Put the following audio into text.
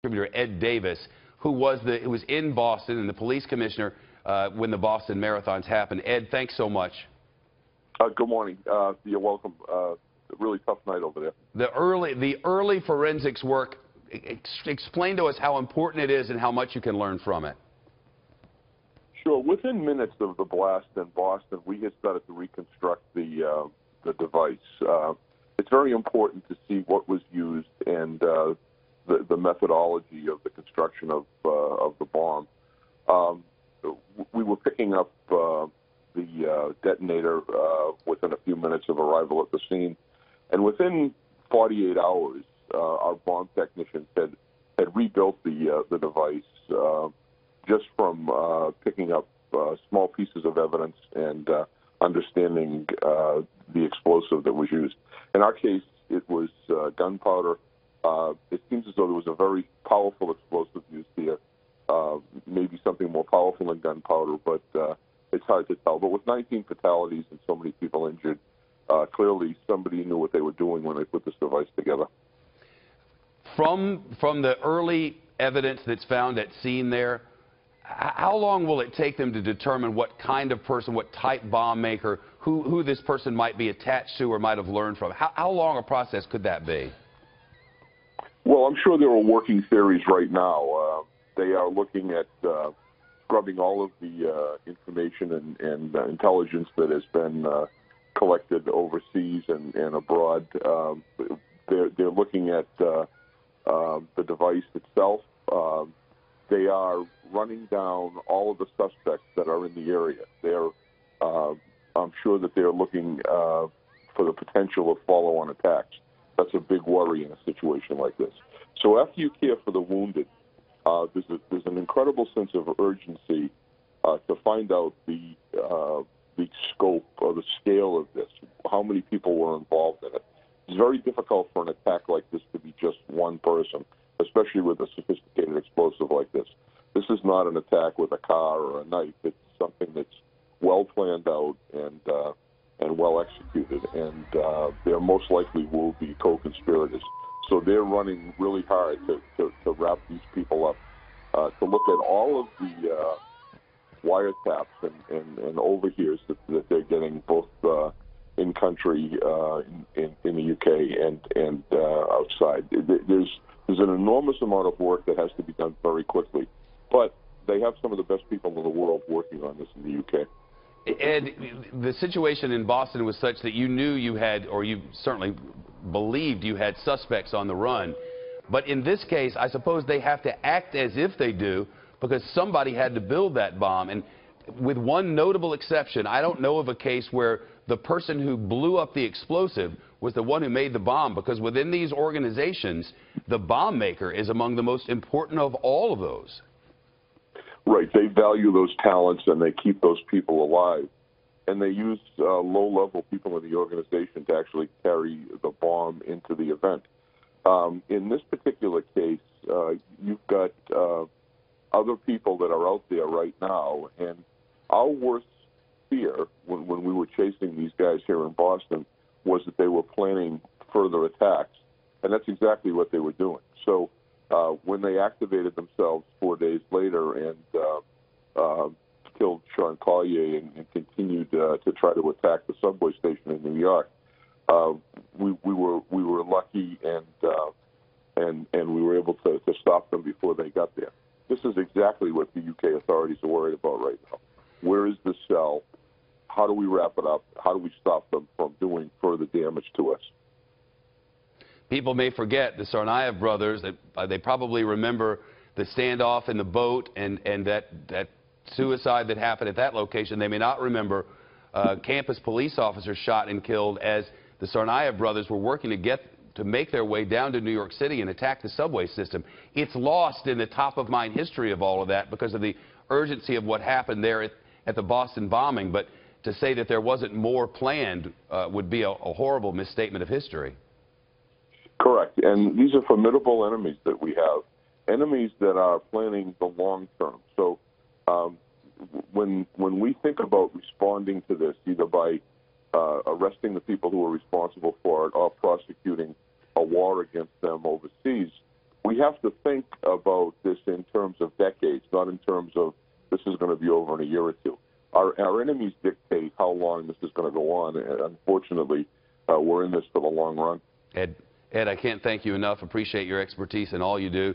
contributor Ed Davis, who was in Boston and the police commissioner when the Boston marathons happened. Ed, thanks so much. Good morning. You're welcome. Really tough night over there. The early forensics work. Explain to us how important it is and how much you can learn from it. Sure. Within minutes of the blast in Boston, we had started to reconstruct the device. It's very important to see what was used and the methodology of the construction of the bomb. We were picking up the detonator within a few minutes of arrival at the scene, and within 48 hours, our bomb technicians had rebuilt the device just from picking up small pieces of evidence and understanding the explosive that was used. In our case, it was gunpowder. It seems as though there was a very powerful explosive used here, maybe something more powerful than gunpowder, but it's hard to tell. But with 19 fatalities and so many people injured, clearly somebody knew what they were doing when they put this device together. From the early evidence that's found at scene there, how long will it take them to determine what kind of person, what type bomb maker, who this person might be attached to or might have learned from? How long a process could that be? Well, I'm sure there are working theories right now. They are looking at scrubbing all of the information and intelligence that has been collected overseas and abroad. They're looking at the device itself. They are running down all of the suspects that are in the area. I'm sure that they're looking for the potential of follow-on attacks. That's a big worry in a situation like this. So after you care for the wounded, there's an incredible sense of urgency to find out the scope or the scale of this, how many people were involved in it. It's very difficult for an attack like this to be just one person, especially with a sophisticated explosive like this. This is not an attack with a car or a knife. It's something that's well planned out and well executed, and there most likely will be co-conspirators. So they're running really hard to wrap these people up, to look at all of the wiretaps and overhears that they're getting both in country, in the UK and outside. There's an enormous amount of work that has to be done very quickly, but they have some of the best people in the world working on this in the UK. Ed, the situation in Boston was such that you knew you had, or you certainly believed you had suspects on the run. But in this case, I suppose they have to act as if they do because somebody had to build that bomb. And with one notable exception, I don't know of a case where the person who blew up the explosive was the one who made the bomb, because within these organizations, the bomb maker is among the most important of all of those. Right. They value those talents and they keep those people alive. And they use low-level people in the organization to actually carry the bomb into the event. In this particular case, you've got other people that are out there right now. And our worst fear when we were chasing these guys here in Boston was that they were planning further attacks. And that's exactly what they were doing. So when they activated themselves 4 days later and killed Sean Collier and continued to try to attack the subway station in New York, we were lucky and we were able to stop them before they got there. This is exactly what the UK authorities are worried about right now. Where is the cell? How do we wrap it up? How do we stop them from doing further damage to us? People may forget the Tsarnaev brothers. They probably remember the standoff in the boat and that suicide that happened at that location. They may not remember campus police officers shot and killed as the Tsarnaev brothers were working to make their way down to New York City and attack the subway system. It's lost in the top-of-mind history of all of that because of the urgency of what happened there at the Boston bombing. But to say that there wasn't more planned would be a horrible misstatement of history. Correct. And these are formidable enemies that we have, enemies that are planning the long term. So when we think about responding to this, either by arresting the people who are responsible for it or prosecuting a war against them overseas, we have to think about this in terms of decades, not in terms of this is going to be over in a year or two. Our enemies dictate how long this is going to go on, and unfortunately, we're in this for the long run. Ed, I can't thank you enough. Appreciate your expertise and all you do.